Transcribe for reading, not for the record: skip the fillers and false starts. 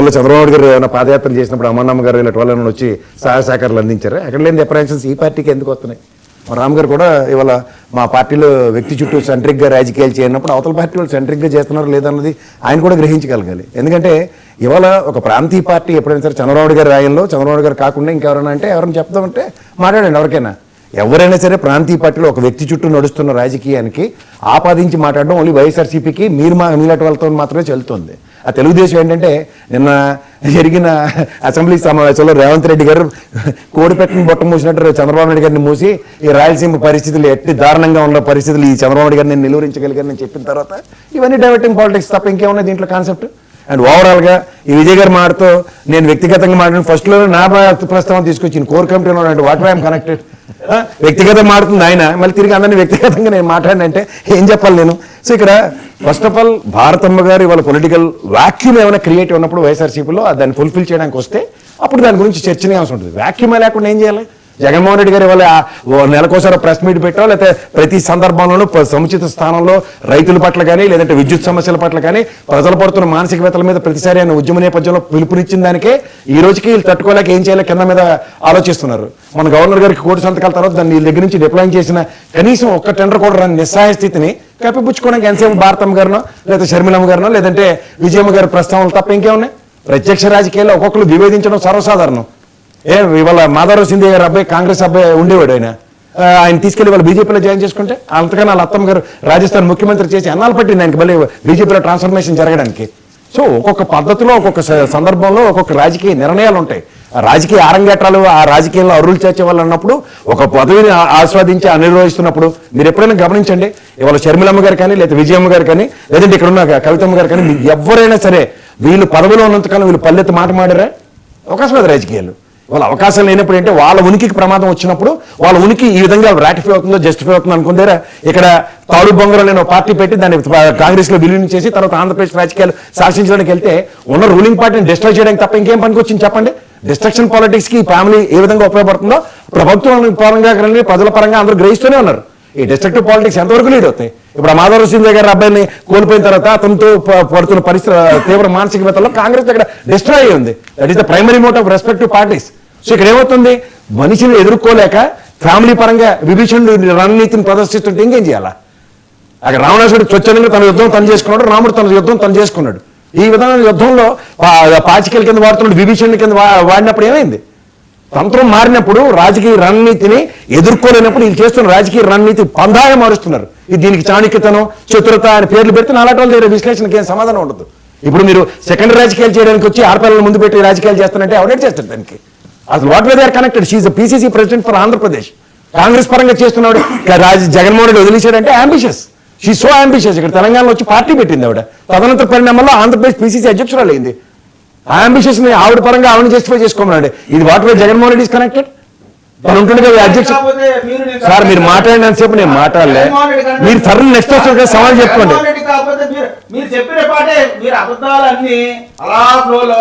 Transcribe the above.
చంద్రబాబు గారు ఏమైనా పాదయాత్ర చేసినప్పుడు అమ్మన్నమ్మ గారు ఇలా వాళ్ళని వచ్చి సహాయ సహకారాలు అందించారు. అక్కడ లేని అప్రహెన్షన్స్ ఈ పార్టీకి ఎందుకు వస్తున్నాయి? రామ్ గారు కూడా ఇవాళ మా పార్టీలో వ్యక్తి చుట్టూ సెంట్రిక్గా రాజకీయాలు చేయనప్పుడు అవతల పార్టీ వాళ్ళు సెంట్రిక్గా చేస్తున్నారు లేదన్నది ఆయన కూడా గ్రహించగలగాలి. ఎందుకంటే ఇవాళ ఒక ప్రాంతీయ పార్టీ ఎప్పుడైనా సరే చంద్రబాబు గారి రాయంలో చంద్రబాబు గారు కాకుండా ఇంకెవరైనా అంటే ఎవరైనా చెప్తామంటే మాట్లాడండి. ఎవరైనా సరే ప్రాంతీయ పార్టీలో ఒక వ్యక్తి చుట్టూ నడుస్తున్న రాజకీయానికి ఆపాదించి మాట్లాడడం ఓన్లీ వైఎస్ఆర్సీపీకి మీలాంటి వాళ్ళతో మాత్రమే చెల్లుతుంది. ఆ తెలుగుదేశం ఏంటంటే నిన్న జరిగిన అసెంబ్లీ సమావేశంలో రేవంత్ రెడ్డి గారు కోడిపెట్టని బొట్ట మూసినట్టు చంద్రబాబు నాయుడు గారిని మూసి ఈ రాయలసీమ పరిస్థితులు ఎట్టి దారుణంగా ఉన్న పరిస్థితులు ఈ చంద్రబాబు నాయుడు గారిని నిలువరించగలిగారని చెప్పిన తర్వాత ఇవన్నీ డైవర్టింగ్ పాలిటిక్స్ తప్ప ఇంకేమున్నాయి దీంట్లో కాన్సెప్ట్? అండ్ ఓవరాల్గా ఈ విజయ్ గారి మాటతో నేను వ్యక్తిగతంగా మాట్లాడిన ఫస్ట్లో నా ప్రస్తావన తీసుకొచ్చింది కోర్ కమిటీలో వాట్ ఐఎమ్ కనెక్టెడ్ వ్యక్తిగతంగా మాడుతుంది ఆయన, మళ్ళీ తిరిగి అందరినీ వ్యక్తిగతంగా నేను మాట్లాడినంటే ఏం చెప్పాలి నేను? సో ఇక్కడ ఫస్ట్ ఆఫ్ ఆల్ భారతమ్మ గారు ఇవాళ పొలిటికల్ వాక్యూమ్ ఏమైనా క్రియేట్ ఉన్నప్పుడు వైఎస్ఆర్సీపీలో దాన్ని ఫుల్ఫిల్ చేయడానికి వస్తే అప్పుడు దాని గురించి చర్చనీయాంశం ఉంటుంది. వాక్యూమే లేకుండా ఏం చేయాలి? జగన్మోహన్ రెడ్డి గారు ఇవాళ నెలకోసారి ప్రెస్ మీట్ పెట్టో లేకపోతే ప్రతి సందర్భంలోనూ సముచిత స్థానంలో రైతుల పట్ల కానీ లేదంటే విద్యుత్ సమస్యల పట్ల కానీ ప్రజలు పడుతున్న మానసిక వేతల మీద ప్రతిసారి ఆయన ఉద్యమ నేపథ్యంలో పిలుపునిచ్చిన దానికే ఈ రోజుకి వీళ్ళు తట్టుకోలేక ఏం చేయాలి కింద మీద ఆలోచిస్తున్నారు. మన గవర్నర్ గారికి కోటి సంతకాల తర్వాత దాన్ని వీళ్ళ దగ్గర నుంచి డిప్లాయింగ్ చేసిన కనీసం ఒక్క టెండర్ కూడా రాని నిస్సహాయ స్థితిని కప్పిపుచ్చుకోవడానికి ఎంతసేపు భారతమ్మ గారినో లేదా షర్మిలమ్మ గారినో లేదంటే విజయమ్మ గారి ప్రస్తావనలు తప్ప ఇంకేమున్నాయి? ప్రత్యక్ష రాజకీయాల్లో ఒక్కొక్కరు విభేదించడం సర్వసాధారణం. ఇవాళ మాధవరావు సింధియా గారు అబ్బాయి కాంగ్రెస్ అబ్బాయి ఉండేవాడు, ఆయన తీసుకెళ్లి వాళ్ళ బీజేపీలో జాయిన్ చేసుకుంటే అంతకన్నా వాళ్ళ అత్తమ్మ గారు రాజస్థాన్ ముఖ్యమంత్రి చేసి అన్నాలు పట్టింది ఆయనకి మళ్ళీ బీజేపీలో ట్రాన్స్ఫర్మేషన్ జరగడానికి. సో ఒక్కొక్క పద్ధతిలో ఒక్కొక్క సందర్భంలో ఒక్కొక్క రాజకీయ నిర్ణయాలు ఉంటాయి. రాజకీయ ఆరంగేట్రాలు ఆ రాజకీయంలో అరువులు చేర్చే వాళ్ళు అన్నప్పుడు ఒక పదవిని ఆస్వాదించి నిర్వహిస్తున్నప్పుడు మీరు ఎప్పుడైనా గమనించండి. ఇవాళ షర్మిలమ్మ గారు కానీ లేదా విజయమ్మ గారు కానీ లేదంటే ఇక్కడ ఉన్న కవితమ్మ గారు కానీ ఎవరైనా సరే వీళ్ళు పదవిలో ఉన్నంతకాలం వీళ్ళు పల్లెత్తి మాట మాడారా? అవకాశం లేదు రాజకీయాలు. వాళ్ళ అవకాశం లేనప్పుడు అంటే వాళ్ళ ఉనికికి ప్రమాదం వచ్చినప్పుడు వాళ్ళ ఉనికి ఈ విధంగా రాటిఫై అవుతుందో జస్టిఫై అవుతుందో అనుకుంటారా? ఇక్కడ తాడు బొంగరం నేను పార్టీ పెట్టి దాన్ని కాంగ్రెస్ లో విలీనం చేసి తర్వాత ఆంధ్రప్రదేశ్ రాజకీయాలు శాసించడానికి వెళ్తే ఉన్న రూలింగ్ పార్టీని డిస్ట్రాయ్ చేయడానికి తప్ప ఇంకేం పనికి వచ్చింది చెప్పండి? డిస్ట్రక్షన్ పాలిటిక్స్ కి ఫ్యామిలీ ఏ విధంగా ఉపయోగపడుతుందో ప్రభుత్వం పరంగా ప్రజల పరంగా అందరూ గ్రహిస్తూనే ఉన్నారు. ఈ డిస్ట్రక్టివ్ పాలిటిక్స్ ఎంతవరకు లీడ్ అవుతాయి? ఇప్పుడు మాధవరావు సింధియా గారి అబ్బాయిని కోల్పోయిన తర్వాత అతనితో పడుతున్న పరిస్థితి తీవ్ర మానసిక వేతల్లో కాంగ్రెస్ దగ్గర డిస్ట్రాయ్ అయ్యింది. That is the primary mote of respective parties. So ఇక్కడ ఏమవుతుంది? మనిషిని ఎదుర్కోలేక ఫ్యామిలీ పరంగా విభీషణుడు రణనీతిని ప్రదర్శిస్తుంటే ఇంకేం చేయాలా? అక్కడ రావణాసుడు స్వచ్ఛందంగా తన యుద్ధం తను చేసుకున్నాడు, రాముడు తన యుద్ధం తను చేసుకున్నాడు. ఈ విధమైన యుద్ధంలో పాచికల కింద వాడుతున్నాడు, విభీషణుడి కింద వాడినప్పుడు ఏమైంది? తంత్రం మారినప్పుడు రాజకీయ రణనీతిని ఎదుర్కోలేనప్పుడు వీళ్ళు చేస్తున్న రాజకీయ రణనీతి పందాగా మారుస్తున్నారు. ఇది దీనికి చాణక్యతనం చతురత అని పేర్లు పెడితే నాలాంటి వాళ్ళ దగ్గర విశ్లేషణకి ఏం సమాధానం ఉండదు. ఇప్పుడు మీరు సెకండరీ రాజకీయాలు చేయడానికి వచ్చి ఆడపిల్లల ముందు పెట్టి రాజకీయాలు చేస్తానంటే ఎవరైనా చేస్తారు దానికి? అసలు what way they are connected. She PCC president for Andhra Pradesh. Congress పరంగా చేస్తున్నాడు Jaganmohan Reddy వదిలేశాడంటే ambitious. She so ambitious. ఇక్కడ తెలంగాణలో వచ్చి పార్టీ పెట్టింది ఆవిడ. తదనంతర పరిణామంలో ఆంధ్రప్రదేశ్ పీసీసీ అధ్యక్షురాలు అయింది. ఆ అంబిషియస్ ని ఆవిడ పరంగా ఆవిడని జస్టిఫై చేసుకోమన్నాడు. ఇది what way Jaganmohan Reddy is connected. తను ఉంటుండగా అధ్యక్ష సార్ మీరు మాట్లాడినంతసేపు నేను మాట్లాడలే. మీరు త్వరలో నెక్స్ట్ వస్తే సవాల్ చెప్పుకోండి. మీరు చెప్పిన పాటే మీరు అబద్ధాలన్నీ అలా ఫ్లోలో